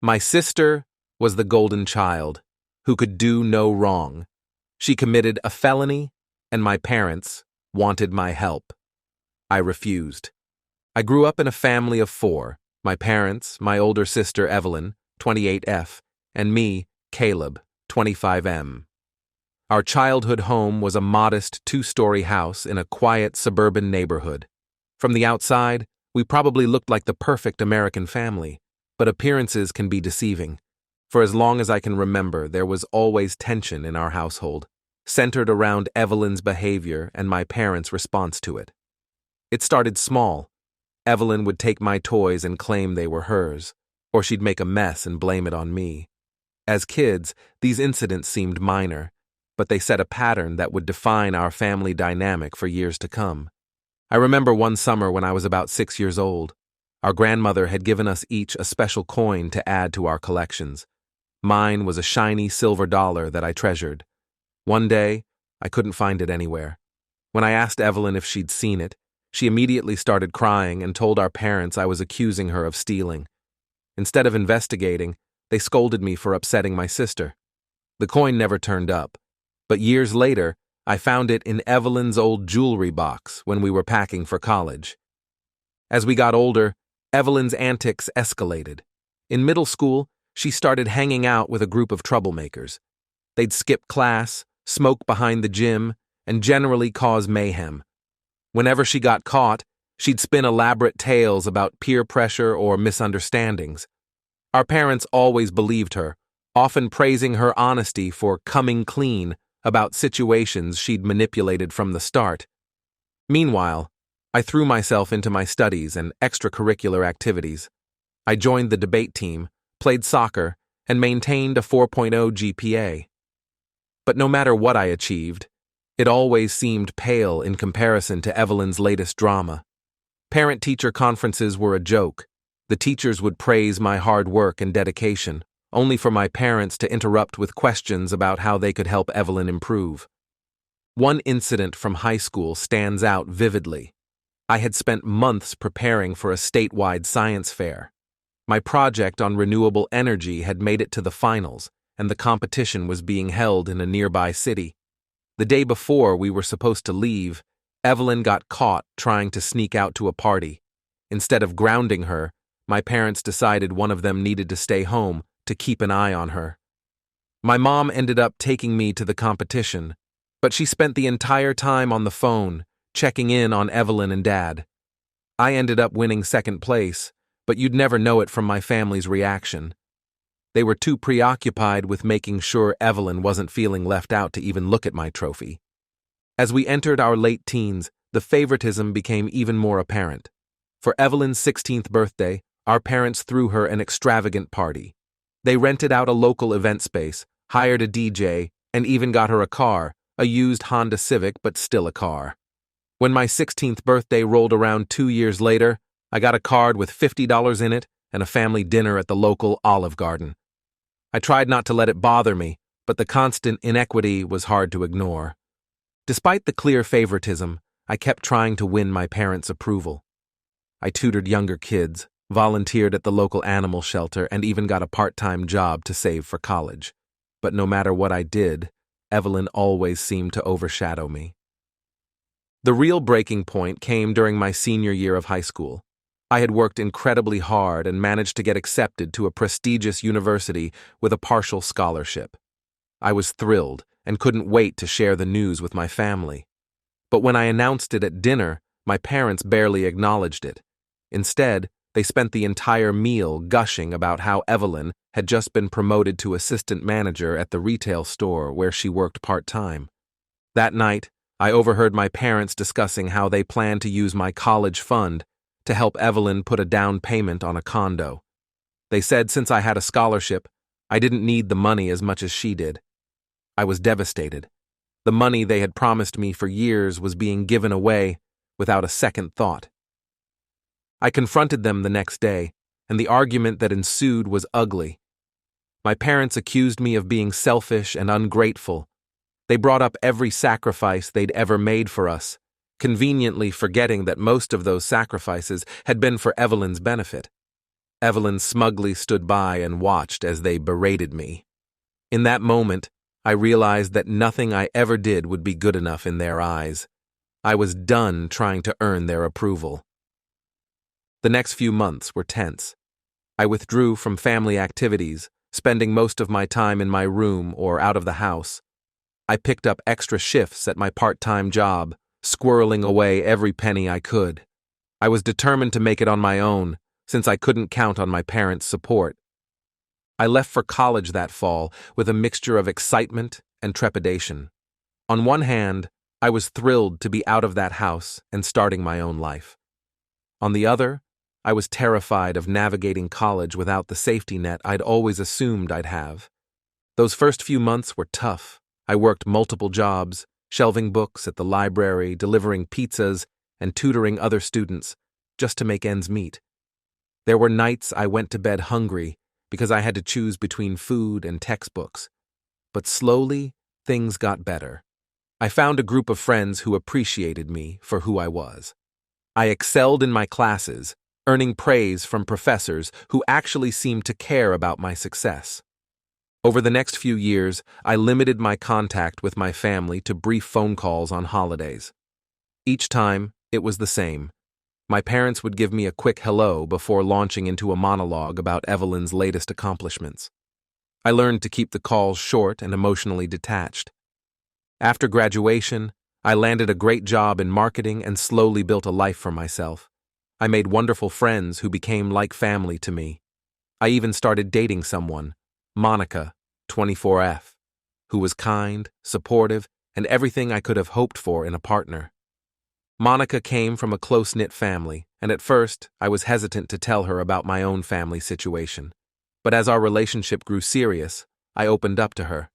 My sister was the golden child, who could do no wrong. She committed a felony, and my parents wanted my help. I refused. I grew up in a family of 4, my parents, my older sister Evelyn, 28F, and me, Caleb, 25M. Our childhood home was a modest 2-story house in a quiet suburban neighborhood. From the outside, we probably looked like the perfect American family, but appearances can be deceiving. For as long as I can remember, there was always tension in our household, centered around Evelyn's behavior and my parents' response to it. It started small. Evelyn would take my toys and claim they were hers, or she'd make a mess and blame it on me. As kids, these incidents seemed minor, but they set a pattern that would define our family dynamic for years to come. I remember one summer when I was about 6 years old. Our grandmother had given us each a special coin to add to our collections. Mine was a shiny silver dollar that I treasured. One day, I couldn't find it anywhere. When I asked Evelyn if she'd seen it, she immediately started crying and told our parents I was accusing her of stealing. Instead of investigating, they scolded me for upsetting my sister. The coin never turned up, but years later, I found it in Evelyn's old jewelry box when we were packing for college. As we got older, Evelyn's antics escalated. In middle school, she started hanging out with a group of troublemakers. They'd skip class, smoke behind the gym, and generally cause mayhem. Whenever she got caught, she'd spin elaborate tales about peer pressure or misunderstandings. Our parents always believed her, often praising her honesty for coming clean about situations she'd manipulated from the start. Meanwhile, I threw myself into my studies and extracurricular activities. I joined the debate team, played soccer, and maintained a 4.0 GPA. But no matter what I achieved, it always seemed pale in comparison to Evelyn's latest drama. Parent-teacher conferences were a joke. The teachers would praise my hard work and dedication, only for my parents to interrupt with questions about how they could help Evelyn improve. One incident from high school stands out vividly. I had spent months preparing for a statewide science fair. My project on renewable energy had made it to the finals, and the competition was being held in a nearby city. The day before we were supposed to leave, Evelyn got caught trying to sneak out to a party. Instead of grounding her, my parents decided one of them needed to stay home to keep an eye on her. My mom ended up taking me to the competition, but she spent the entire time on the phone, checking in on Evelyn and Dad. I ended up winning second place, but you'd never know it from my family's reaction. They were too preoccupied with making sure Evelyn wasn't feeling left out to even look at my trophy. As we entered our late teens, the favoritism became even more apparent. For Evelyn's 16th birthday, our parents threw her an extravagant party. They rented out a local event space, hired a DJ, and even got her a car, a used Honda Civic but still a car. When my 16th birthday rolled around 2 years later, I got a card with $50 in it and a family dinner at the local Olive Garden. I tried not to let it bother me, but the constant inequity was hard to ignore. Despite the clear favoritism, I kept trying to win my parents' approval. I tutored younger kids, volunteered at the local animal shelter, and even got a part-time job to save for college. But no matter what I did, Evelyn always seemed to overshadow me. The real breaking point came during my senior year of high school. I had worked incredibly hard and managed to get accepted to a prestigious university with a partial scholarship. I was thrilled and couldn't wait to share the news with my family. But when I announced it at dinner, my parents barely acknowledged it. Instead, they spent the entire meal gushing about how Evelyn had just been promoted to assistant manager at the retail store where she worked part-time. That night, I overheard my parents discussing how they planned to use my college fund to help Evelyn put a down payment on a condo. They said since I had a scholarship, I didn't need the money as much as she did. I was devastated. The money they had promised me for years was being given away without a second thought. I confronted them the next day, and the argument that ensued was ugly. My parents accused me of being selfish and ungrateful. They brought up every sacrifice they'd ever made for us, conveniently forgetting that most of those sacrifices had been for Evelyn's benefit. Evelyn smugly stood by and watched as they berated me. In that moment, I realized that nothing I ever did would be good enough in their eyes. I was done trying to earn their approval. The next few months were tense. I withdrew from family activities, spending most of my time in my room or out of the house. I picked up extra shifts at my part-time job, squirreling away every penny I could. I was determined to make it on my own, since I couldn't count on my parents' support. I left for college that fall with a mixture of excitement and trepidation. On one hand, I was thrilled to be out of that house and starting my own life. On the other, I was terrified of navigating college without the safety net I'd always assumed I'd have. Those first few months were tough. I worked multiple jobs, shelving books at the library, delivering pizzas, and tutoring other students, just to make ends meet. There were nights I went to bed hungry because I had to choose between food and textbooks. But slowly, things got better. I found a group of friends who appreciated me for who I was. I excelled in my classes, earning praise from professors who actually seemed to care about my success. Over the next few years, I limited my contact with my family to brief phone calls on holidays. Each time, it was the same. My parents would give me a quick hello before launching into a monologue about Evelyn's latest accomplishments. I learned to keep the calls short and emotionally detached. After graduation, I landed a great job in marketing and slowly built a life for myself. I made wonderful friends who became like family to me. I even started dating someone, Monica, 24F, who was kind, supportive, and everything I could have hoped for in a partner. Monica came from a close-knit family, and at first, I was hesitant to tell her about my own family situation. But as our relationship grew serious, I opened up to her.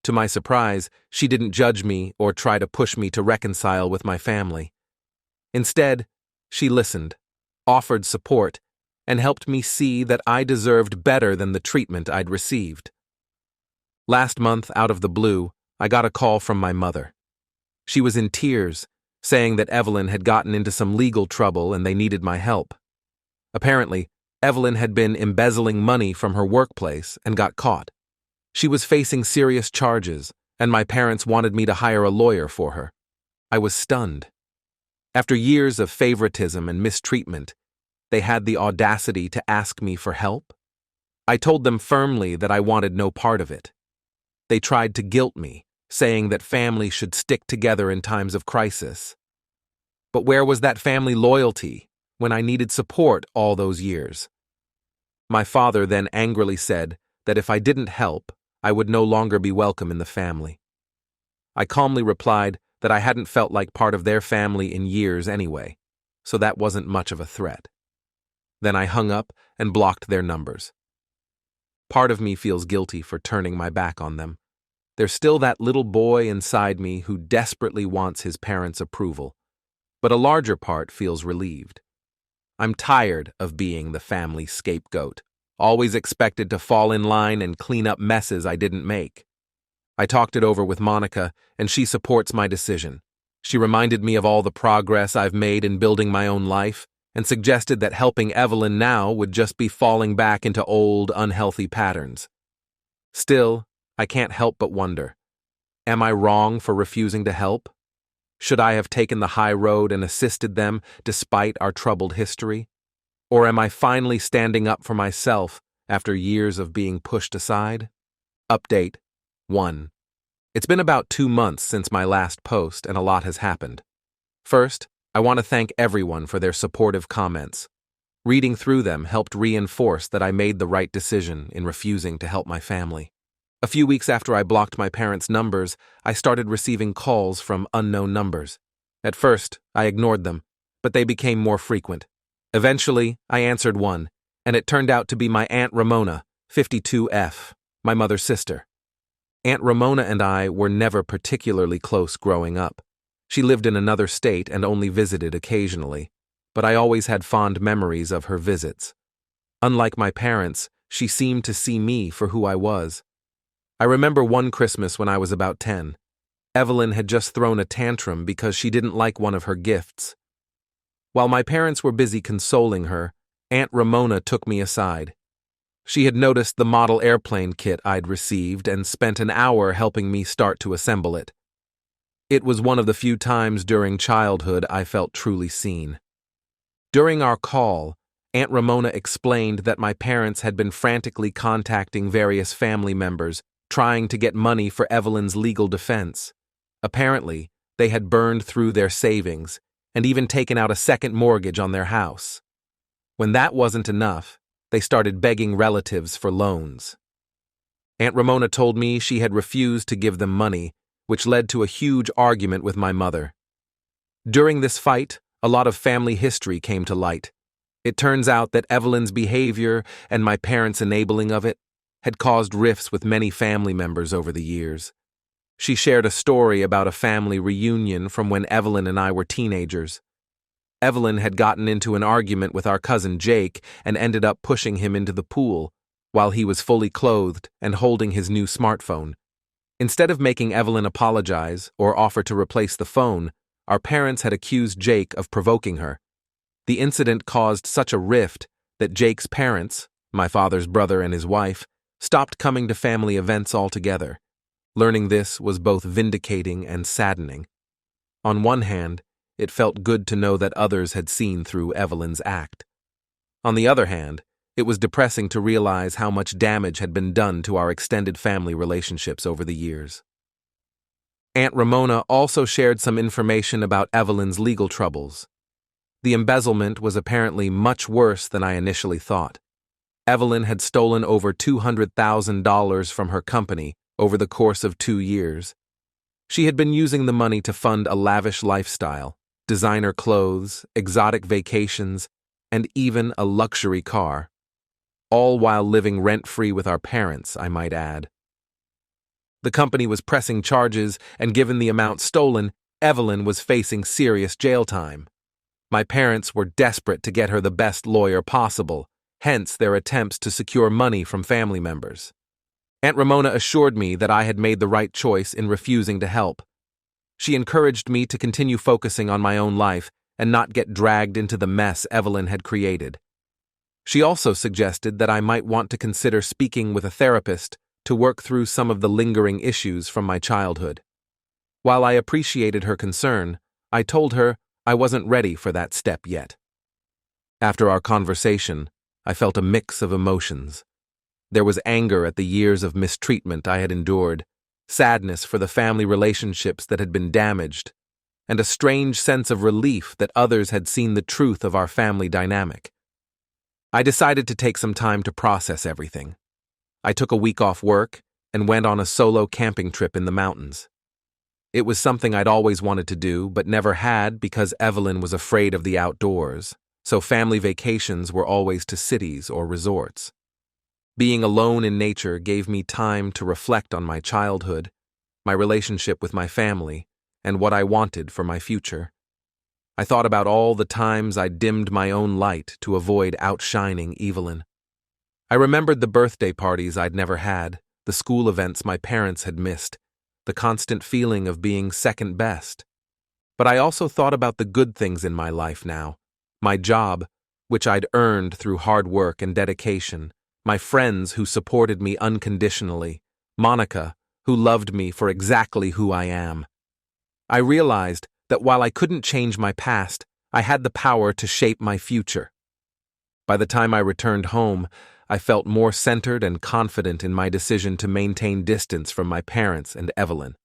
To my surprise, she didn't judge me or try to push me to reconcile with my family. Instead, she listened, offered support, and helped me see that I deserved better than the treatment I'd received. Last month, out of the blue, I got a call from my mother. She was in tears, saying that Evelyn had gotten into some legal trouble and they needed my help. Apparently, Evelyn had been embezzling money from her workplace and got caught. She was facing serious charges, and my parents wanted me to hire a lawyer for her. I was stunned. After years of favoritism and mistreatment, they had the audacity to ask me for help? I told them firmly that I wanted no part of it. They tried to guilt me, saying that family should stick together in times of crisis. But where was that family loyalty when I needed support all those years? My father then angrily said that if I didn't help, I would no longer be welcome in the family. I calmly replied that I hadn't felt like part of their family in years anyway, so that wasn't much of a threat. Then I hung up and blocked their numbers. Part of me feels guilty for turning my back on them. There's still that little boy inside me who desperately wants his parents' approval, but a larger part feels relieved. I'm tired of being the family scapegoat, always expected to fall in line and clean up messes I didn't make. I talked it over with Monica, and she supports my decision. She reminded me of all the progress I've made in building my own life, and suggested that helping Evelyn now would just be falling back into old, unhealthy patterns. Still, I can't help but wonder, am I wrong for refusing to help? Should I have taken the high road and assisted them despite our troubled history? Or am I finally standing up for myself after years of being pushed aside? Update 1. It's been about 2 months since my last post, and a lot has happened. First, I want to thank everyone for their supportive comments. Reading through them helped reinforce that I made the right decision in refusing to help my family. A few weeks after I blocked my parents' numbers, I started receiving calls from unknown numbers. At first, I ignored them, but they became more frequent. Eventually, I answered one, and it turned out to be my Aunt Ramona, 52F, my mother's sister. Aunt Ramona and I were never particularly close growing up. She lived in another state and only visited occasionally, but I always had fond memories of her visits. Unlike my parents, she seemed to see me for who I was. I remember one Christmas when I was about 10. Evelyn had just thrown a tantrum because she didn't like one of her gifts. While my parents were busy consoling her, Aunt Ramona took me aside. She had noticed the model airplane kit I'd received and spent an hour helping me start to assemble it. It was one of the few times during childhood I felt truly seen. During our call, Aunt Ramona explained that my parents had been frantically contacting various family members, trying to get money for Evelyn's legal defense. Apparently, they had burned through their savings and even taken out a second mortgage on their house. When that wasn't enough, they started begging relatives for loans. Aunt Ramona told me she had refused to give them money, which led to a huge argument with my mother. During this fight, a lot of family history came to light. It turns out that Evelyn's behavior and my parents' enabling of it had caused rifts with many family members over the years. She shared a story about a family reunion from when Evelyn and I were teenagers. Evelyn had gotten into an argument with our cousin Jake and ended up pushing him into the pool while he was fully clothed and holding his new smartphone. Instead of making Evelyn apologize or offer to replace the phone, our parents had accused Jake of provoking her. The incident caused such a rift that Jake's parents, my father's brother and his wife, stopped coming to family events altogether. Learning this was both vindicating and saddening. On one hand, it felt good to know that others had seen through Evelyn's act. On the other hand, it was depressing to realize how much damage had been done to our extended family relationships over the years. Aunt Ramona also shared some information about Evelyn's legal troubles. The embezzlement was apparently much worse than I initially thought. Evelyn had stolen over $200,000 from her company over the course of 2 years. She had been using the money to fund a lavish lifestyle, designer clothes, exotic vacations, and even a luxury car. All while living rent-free with our parents, I might add. The company was pressing charges, and given the amount stolen, Evelyn was facing serious jail time. My parents were desperate to get her the best lawyer possible, hence their attempts to secure money from family members. Aunt Ramona assured me that I had made the right choice in refusing to help. She encouraged me to continue focusing on my own life and not get dragged into the mess Evelyn had created. She also suggested that I might want to consider speaking with a therapist to work through some of the lingering issues from my childhood. While I appreciated her concern, I told her I wasn't ready for that step yet. After our conversation, I felt a mix of emotions. There was anger at the years of mistreatment I had endured, sadness for the family relationships that had been damaged, and a strange sense of relief that others had seen the truth of our family dynamic. I decided to take some time to process everything. I took a week off work and went on a solo camping trip in the mountains. It was something I'd always wanted to do but never had because Evelyn was afraid of the outdoors, so family vacations were always to cities or resorts. Being alone in nature gave me time to reflect on my childhood, my relationship with my family, and what I wanted for my future. I thought about all the times I dimmed my own light to avoid outshining Evelyn. I remembered the birthday parties I'd never had, the school events my parents had missed, the constant feeling of being second best. But I also thought about the good things in my life now, my job, which I'd earned through hard work and dedication, my friends who supported me unconditionally, Monica, who loved me for exactly who I am. I realized that while I couldn't change my past, I had the power to shape my future. By the time I returned home, I felt more centered and confident in my decision to maintain distance from my parents and Evelyn.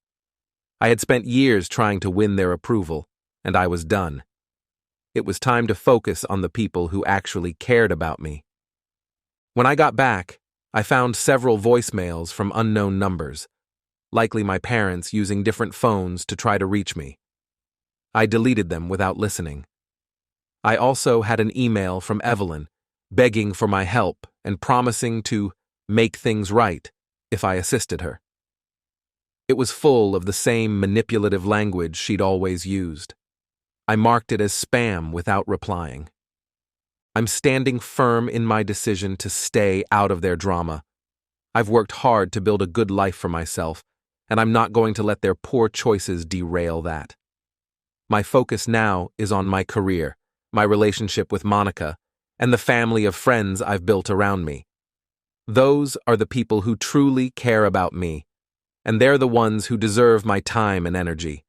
I had spent years trying to win their approval, and I was done. It was time to focus on the people who actually cared about me. When I got back, I found several voicemails from unknown numbers, likely my parents using different phones to try to reach me. I deleted them without listening. I also had an email from Evelyn, begging for my help and promising to make things right if I assisted her. It was full of the same manipulative language she'd always used. I marked it as spam without replying. I'm standing firm in my decision to stay out of their drama. I've worked hard to build a good life for myself, and I'm not going to let their poor choices derail that. My focus now is on my career, my relationship with Monica, and the family of friends I've built around me. Those are the people who truly care about me, and they're the ones who deserve my time and energy.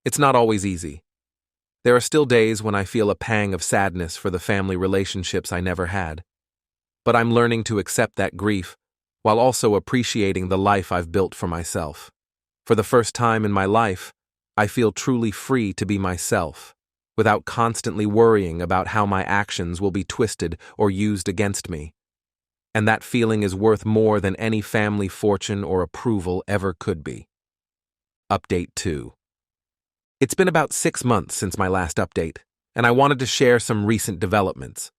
It's not always easy. There are still days when I feel a pang of sadness for the family relationships I never had. But I'm learning to accept that grief while also appreciating the life I've built for myself. For the first time in my life, I feel truly free to be myself, without constantly worrying about how my actions will be twisted or used against me. And that feeling is worth more than any family fortune or approval ever could be. Update 2. It's been about 6 months since my last update, and I wanted to share some recent developments.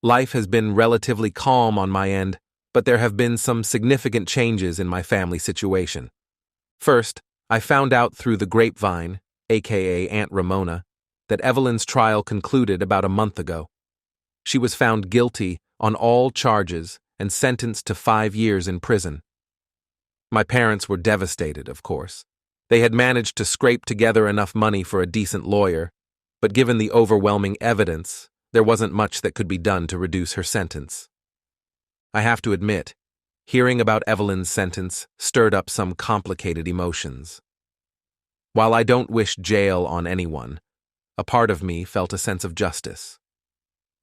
Life has been relatively calm on my end, but there have been some significant changes in my family situation. First, I found out through the grapevine, aka Aunt Ramona, that Evelyn's trial concluded about a month ago. She was found guilty on all charges and sentenced to 5 years in prison. My parents were devastated, of course. They had managed to scrape together enough money for a decent lawyer, but given the overwhelming evidence, there wasn't much that could be done to reduce her sentence. I have to admit, hearing about Evelyn's sentence stirred up some complicated emotions. While I don't wish jail on anyone, a part of me felt a sense of justice.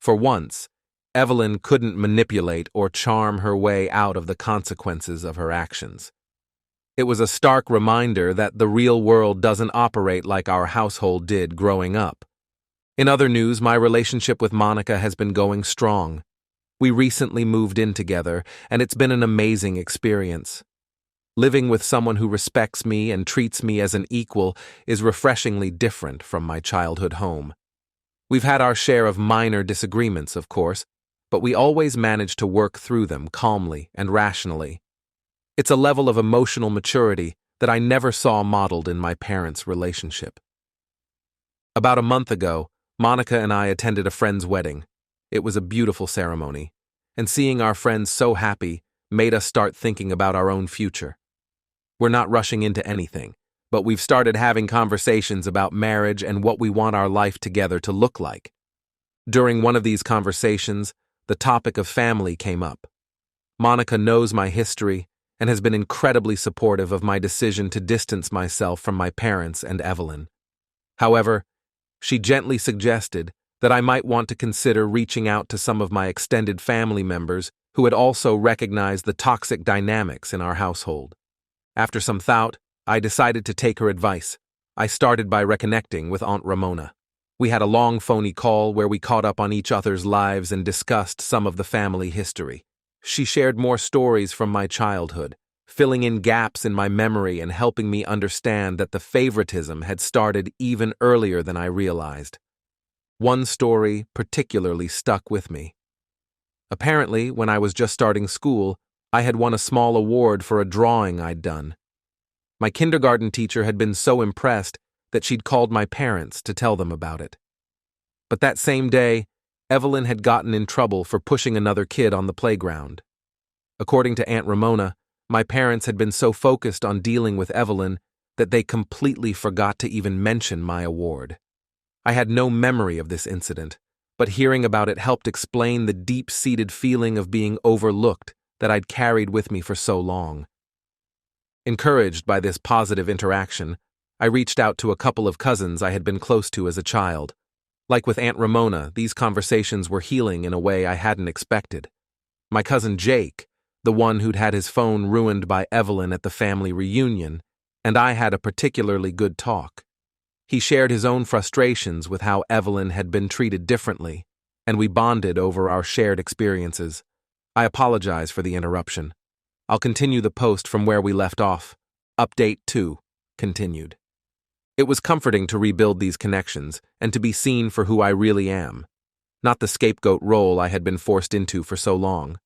For once, Evelyn couldn't manipulate or charm her way out of the consequences of her actions. It was a stark reminder that the real world doesn't operate like our household did growing up. In other news, my relationship with Monica has been going strong. We recently moved in together, and it's been an amazing experience. Living with someone who respects me and treats me as an equal is refreshingly different from my childhood home. We've had our share of minor disagreements, of course, but we always manage to work through them calmly and rationally. It's a level of emotional maturity that I never saw modeled in my parents' relationship. About a month ago, Monica and I attended a friend's wedding. It was a beautiful ceremony, and seeing our friends so happy made us start thinking about our own future. We're not rushing into anything, but we've started having conversations about marriage and what we want our life together to look like. During one of these conversations, the topic of family came up. Monica knows my history and has been incredibly supportive of my decision to distance myself from my parents and Evelyn. However, she gently suggested that I might want to consider reaching out to some of my extended family members who had also recognized the toxic dynamics in our household. After some thought, I decided to take her advice. I started by reconnecting with Aunt Ramona. We had a long phony call where we caught up on each other's lives and discussed some of the family history. She shared more stories from my childhood, filling in gaps in my memory and helping me understand that the favoritism had started even earlier than I realized. One story particularly stuck with me. Apparently, when I was just starting school, I had won a small award for a drawing I'd done. My kindergarten teacher had been so impressed that she'd called my parents to tell them about it. But that same day, Evelyn had gotten in trouble for pushing another kid on the playground. According to Aunt Ramona, my parents had been so focused on dealing with Evelyn that they completely forgot to even mention my award. I had no memory of this incident, but hearing about it helped explain the deep-seated feeling of being overlooked that I'd carried with me for so long. Encouraged by this positive interaction, I reached out to a couple of cousins I had been close to as a child. Like with Aunt Ramona, these conversations were healing in a way I hadn't expected. My cousin Jake, the one who'd had his phone ruined by Evelyn at the family reunion, and I had a particularly good talk. He shared his own frustrations with how Evelyn had been treated differently, and we bonded over our shared experiences. I apologize for the interruption. I'll continue the post from where we left off. Update 2, continued. It was comforting to rebuild these connections and to be seen for who I really am, not the scapegoat role I had been forced into for so long.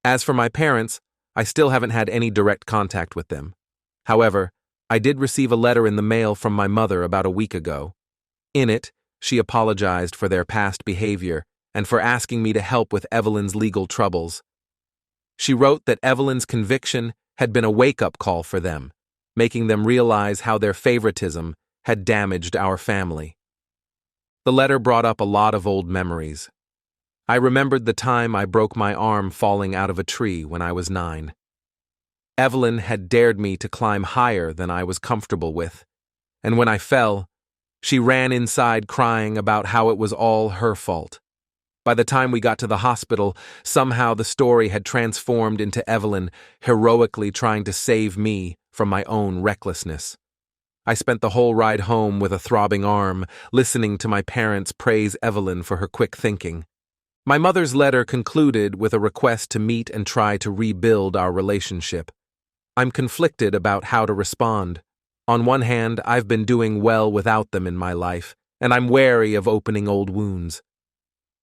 As for my parents, I still haven't had any direct contact with them. However, I did receive a letter in the mail from my mother about a week ago. In it, she apologized for their past behavior and for asking me to help with Evelyn's legal troubles. She wrote that Evelyn's conviction had been a wake-up call for them, making them realize how their favoritism had damaged our family. The letter brought up a lot of old memories. I remembered the time I broke my arm falling out of a tree when I was 9. Evelyn had dared me to climb higher than I was comfortable with, and when I fell, she ran inside crying about how it was all her fault. By the time we got to the hospital, somehow the story had transformed into Evelyn heroically trying to save me from my own recklessness. I spent the whole ride home with a throbbing arm, listening to my parents praise Evelyn for her quick thinking. My mother's letter concluded with a request to meet and try to rebuild our relationship. I'm conflicted about how to respond. On one hand, I've been doing well without them in my life, and I'm wary of opening old wounds.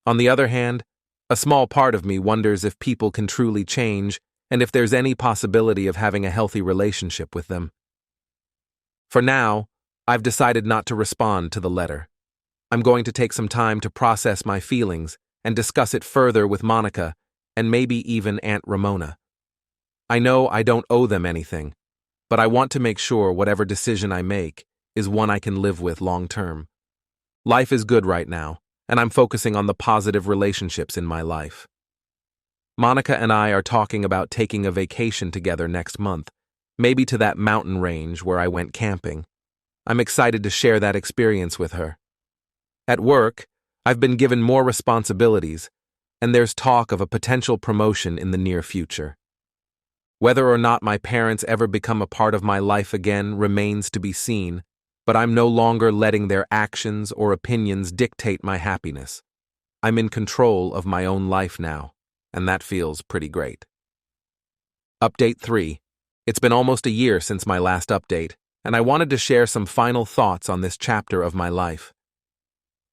On the other hand, a small part of me wonders if people can truly change and if there's any possibility of having a healthy relationship with them. For now, I've decided not to respond to the letter. I'm going to take some time to process my feelings and discuss it further with Monica and maybe even Aunt Ramona. I know I don't owe them anything, but I want to make sure whatever decision I make is one I can live with long term. Life is good right now, and I'm focusing on the positive relationships in my life. Monica and I are talking about taking a vacation together next month, maybe to that mountain range where I went camping. I'm excited to share that experience with her. At work, I've been given more responsibilities, and there's talk of a potential promotion in the near future. Whether or not my parents ever become a part of my life again remains to be seen, but I'm no longer letting their actions or opinions dictate my happiness. I'm in control of my own life now, and that feels pretty great. Update 3. It's been almost a year since my last update, and I wanted to share some final thoughts on this chapter of my life.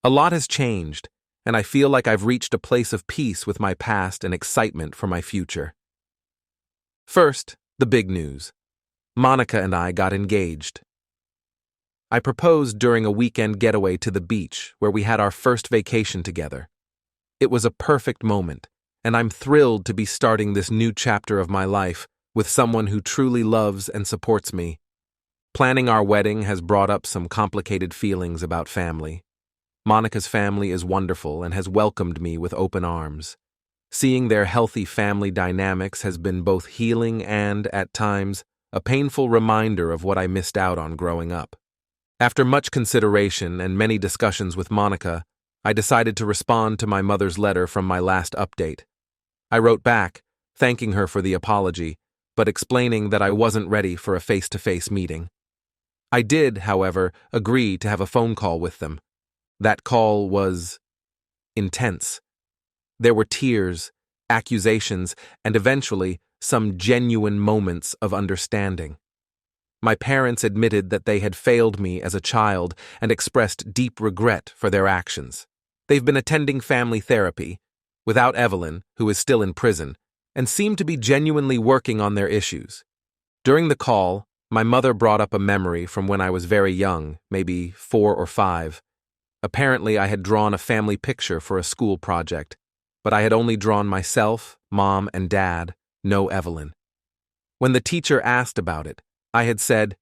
A lot has changed, and I feel like I've reached a place of peace with my past and excitement for my future. First, the big news. Monica and I got engaged. I proposed during a weekend getaway to the beach where we had our first vacation together. It was a perfect moment, and I'm thrilled to be starting this new chapter of my life with someone who truly loves and supports me. Planning our wedding has brought up some complicated feelings about family. Monica's family is wonderful and has welcomed me with open arms. Seeing their healthy family dynamics has been both healing and, at times, a painful reminder of what I missed out on growing up. After much consideration and many discussions with Monica, I decided to respond to my mother's letter from my last update. I wrote back, thanking her for the apology, but explaining that I wasn't ready for a face-to-face meeting. I did, however, agree to have a phone call with them. That call was intense. There were tears, accusations, and eventually some genuine moments of understanding. My parents admitted that they had failed me as a child and expressed deep regret for their actions. They've been attending family therapy, without Evelyn, who is still in prison, and seem to be genuinely working on their issues. During the call, my mother brought up a memory from when I was very young, maybe 4 or 5. Apparently, I had drawn a family picture for a school project, but I had only drawn myself, Mom, and Dad, no Evelyn. When the teacher asked about it, I had said,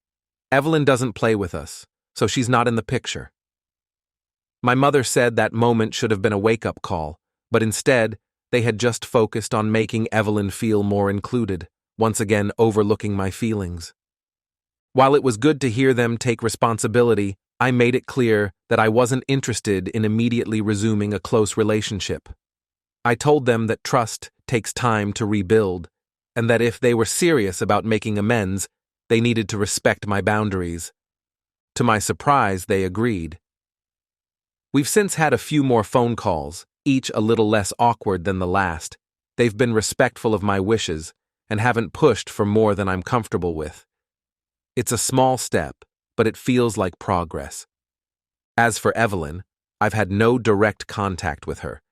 "Evelyn doesn't play with us, so she's not in the picture." My mother said that moment should have been a wake-up call, but instead, they had just focused on making Evelyn feel more included, once again overlooking my feelings. While it was good to hear them take responsibility, I made it clear that I wasn't interested in immediately resuming a close relationship. I told them that trust takes time to rebuild, and that if they were serious about making amends, they needed to respect my boundaries. To my surprise, they agreed. We've since had a few more phone calls, each a little less awkward than the last. They've been respectful of my wishes and haven't pushed for more than I'm comfortable with. It's a small step, but it feels like progress. As for Evelyn, I've had no direct contact with her.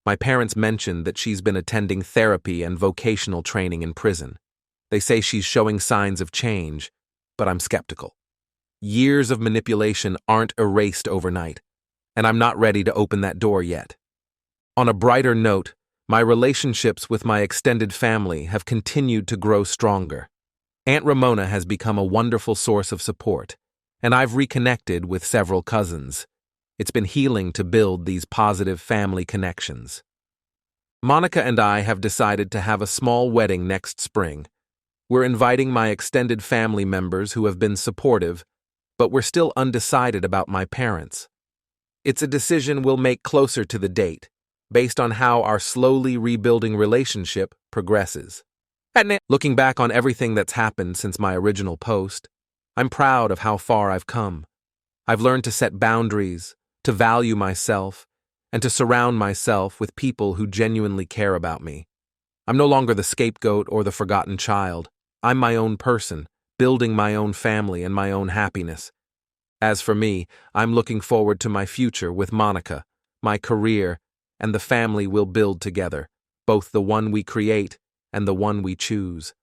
My parents mentioned that she's been attending therapy and vocational training in prison. They say she's showing signs of change, but I'm skeptical. Years of manipulation aren't erased overnight, and I'm not ready to open that door yet. On a brighter note, my relationships with my extended family have continued to grow stronger. Aunt Ramona has become a wonderful source of support, and I've reconnected with several cousins. It's been healing to build these positive family connections. Monica and I have decided to have a small wedding next spring. We're inviting my extended family members who have been supportive, but we're still undecided about my parents. It's a decision we'll make closer to the date, based on how our slowly rebuilding relationship progresses. Looking back on everything that's happened since my original post, I'm proud of how far I've come. I've learned to set boundaries, to value myself, and to surround myself with people who genuinely care about me. I'm no longer the scapegoat or the forgotten child. I'm my own person, building my own family and my own happiness. As for me, I'm looking forward to my future with Monica, my career, and the family we'll build together, both the one we create and the one we choose.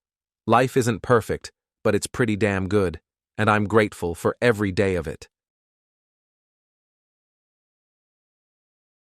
Life isn't perfect, but it's pretty damn good, and I'm grateful for every day of it.